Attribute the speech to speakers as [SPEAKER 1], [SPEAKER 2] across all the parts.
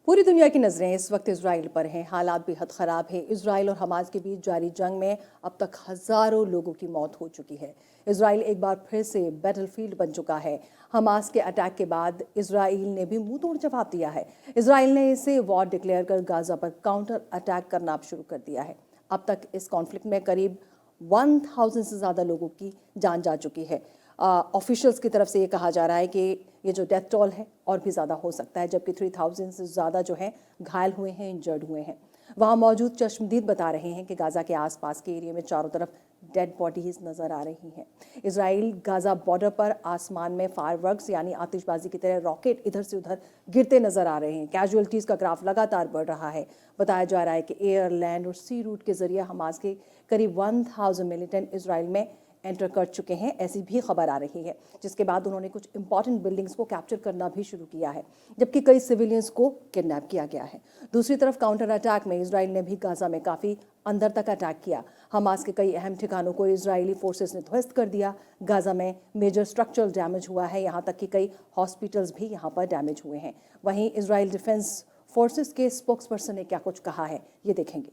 [SPEAKER 1] पूरी दुनिया की नज़रें इस वक्त इजराइल पर हैं। हालात बेहद ख़राब है। इजराइल और हमास के बीच जारी जंग में अब तक हज़ारों लोगों की मौत हो चुकी है। इजराइल एक बार फिर से बैटलफील्ड बन चुका है। हमास के अटैक के बाद इजराइल ने भी मुंह तोड़ जवाब दिया है। इजराइल ने इसे वॉर डिक्लेयर कर गाजा पर काउंटर अटैक करना शुरू कर दिया है। अब तक इस कॉन्फ्लिक्ट में करीब 1000 से ज़्यादा लोगों की जान जा चुकी है। ऑफिशियल्स की तरफ से ये कहा जा रहा है कि ये जो डेथ टोल है और भी ज़्यादा हो सकता है, जबकि 3000 से ज़्यादा जो है घायल हुए हैं, इंजर्ड हुए हैं। वहाँ मौजूद चश्मदीद बता रहे हैं कि गाज़ा के आसपास के एरिया में चारों तरफ डेड बॉडीज नज़र आ रही हैं। इजराइल गाज़ा बॉर्डर पर आसमान में फायरवर्क्स यानी आतिशबाजी की तरह रॉकेट इधर से उधर गिरते नज़र आ रहे हैं। कैजुअलिटीज़ का ग्राफ लगातार बढ़ रहा है। बताया जा रहा है कि एयर, लैंड और सी रूट के जरिए हमास के करीब 1000 मिलिटेंट इजराइल में एंटर कर चुके हैं, ऐसी भी खबर आ रही है। जिसके बाद उन्होंने कुछ इंपॉर्टेंट बिल्डिंग्स को कैप्चर करना भी शुरू किया है, जबकि कई सिविलियंस को किडनैप किया गया है। दूसरी तरफ काउंटर अटैक में इजराइल ने भी गाजा में काफ़ी अंदर तक अटैक किया। हमास के कई अहम ठिकानों को इजरायली फोर्सेस ने ध्वस्त कर दिया। गाजा में मेजर स्ट्रक्चरल डैमेज हुआ है, यहाँ तक कि कई हॉस्पिटल्स भी यहाँ पर डैमेज हुए हैं। वहीं इजराइल डिफेंस फोर्सेस के स्पोक्स पर्सन ने क्या कुछ कहा है, ये देखेंगे।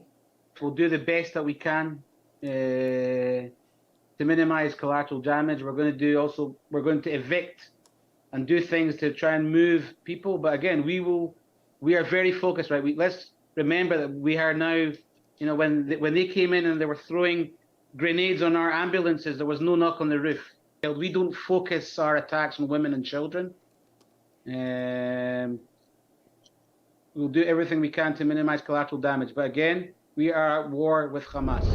[SPEAKER 2] We'll do the best that we can to minimize collateral damage. We're going to evict and do things to try and move people. But again, we are very focused, right? Let's remember that we are now, when they came in and they were throwing grenades on our ambulances, there was no knock on the roof. We don't focus our attacks on women and children. We'll do everything we can to minimize collateral damage. But again, we are at war with Hamas.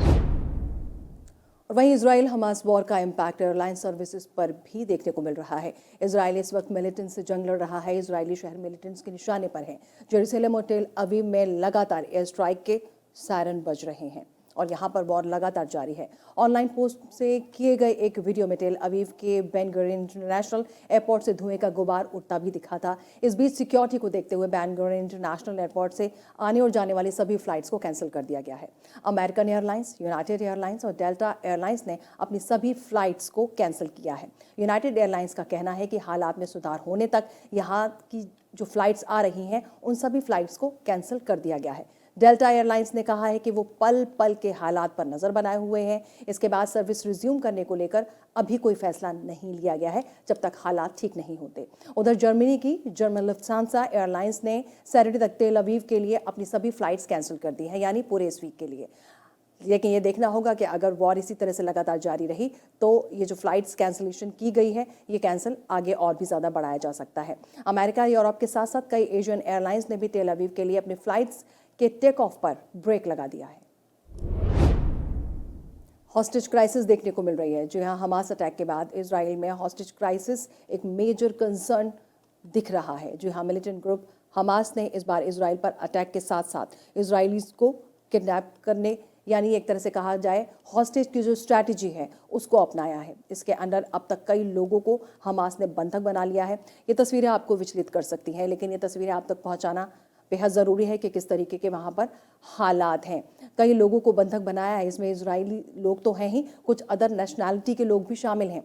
[SPEAKER 1] और वहीं Israel Hamas war का impact airline services पर भी देखने को मिल रहा है। Israel इस वक्त मिलिटेंट्स से जंग लड़ रहा है। इजरायली शहर मिलिटेंट्स के निशाने पर है। जेरूसलम और टेल अवीव में लगातार एयर स्ट्राइक के सायरन बज रहे हैं और यहाँ पर वॉर लगातार जारी है। ऑनलाइन पोस्ट से किए गए एक वीडियो में टेल अवीव के बेन गुरियन इंटरनेशनल एयरपोर्ट से धुएं का गुबार उठता भी दिखा था। इस बीच सिक्योरिटी को देखते हुए बेन गुरियन इंटरनेशनल एयरपोर्ट से आने और जाने वाली सभी फ्लाइट्स को कैंसिल कर दिया गया है। अमेरिकन एयरलाइंस, यूनाइटेड एयरलाइंस और डेल्टा एयरलाइंस ने अपनी सभी फ्लाइट्स को कैंसिल किया है। यूनाइटेड एयरलाइंस का कहना है कि हालात में सुधार होने तक यहाँ की जो फ्लाइट्स आ रही हैं उन सभी फ्लाइट्स को कैंसिल कर दिया गया है। डेल्टा एयरलाइंस ने कहा है कि वो पल पल के हालात पर नज़र बनाए हुए हैं। इसके बाद सर्विस रिज्यूम करने को लेकर अभी कोई फैसला नहीं लिया गया है जब तक हालात ठीक नहीं होते। उधर जर्मनी की जर्मन लुफ्थांसा एयरलाइंस ने सैटरडे तक तेल अवीव के लिए अपनी सभी फ्लाइट्स कैंसिल कर दी हैं, यानी पूरे इस वीक के लिए। लेकिन ये देखना होगा कि अगर वॉर इसी तरह से लगातार जारी रही तो ये जो फ्लाइट्स कैंसिलेशन की गई है ये कैंसिल आगे और भी ज़्यादा बढ़ाया जा सकता है। अमेरिका, यूरोप के साथ साथ कई एशियन एयरलाइंस ने भी तेल अवीव के लिए अपनी फ्लाइट्स के टेक ऑफ पर ब्रेक लगा दिया है। हॉस्टेज क्राइसिस देखने को मिल रही है। जी हाँ, हमास अटैक के बाद इजराइल में हॉस्टेज क्राइसिस एक मेजर कंसर्न दिख रहा है। जी हाँ, मिलिटेंट ग्रुप हमास ने इस बार इजराइल पर अटैक के साथ साथ इजरायलीज को किडनैप करने, यानी एक तरह से कहा जाए हॉस्टेज की जो स्ट्रैटेजी है उसको अपनाया है। इसके अंडर अब तक कई लोगों को हमास ने बंधक बना लिया है। ये तस्वीरें आपको विचलित कर सकती हैं, लेकिन ये तस्वीरें आप तक पहुंचाना बेहद ज़रूरी है कि किस तरीके के वहाँ पर हालात हैं। कई लोगों को बंधक बनाया है। इसमें इजरायली लोग तो हैं ही, कुछ अदर नेशनैलिटी के लोग भी शामिल हैं।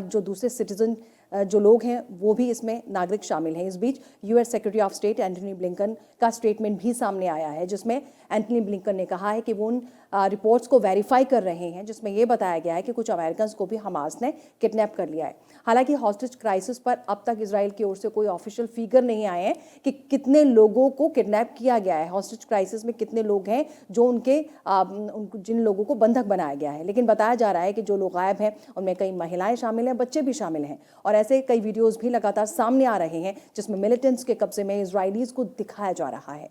[SPEAKER 1] जो दूसरे सिटीजन जो लोग हैं वो भी इसमें नागरिक शामिल हैं। इस बीच US secretary of state Antony Blinken का स्टेटमेंट भी सामने आया है, जिसमें एंटनी ब्लिंकन ने कहा है कि वो उन रिपोर्ट्स को वेरीफाई कर रहे हैं जिसमें ये बताया गया है कि कुछ अमेरिकन को भी हमास ने किडनैप कर लिया है। हालांकि हॉस्टेज क्राइसिस पर अब तक इजराइल की ओर से कोई ऑफिशियल फिगर नहीं आए हैं कि कितने लोगों को किडनैप किया गया है, हॉस्टेज क्राइसिस में कितने लोग हैं जो जिन लोगों को बंधक बनाया गया है। लेकिन बताया जा रहा है कि जो लोग गायब हैं उनमें कई महिलाएं शामिल हैं, बच्चे भी शामिल हैं और ऐसे कई वीडियोस भी लगातार सामने आ रहे हैं जिसमें मिलिटेंट्स के कब्जे में इजरायलीज को दिखाया जा रहा है।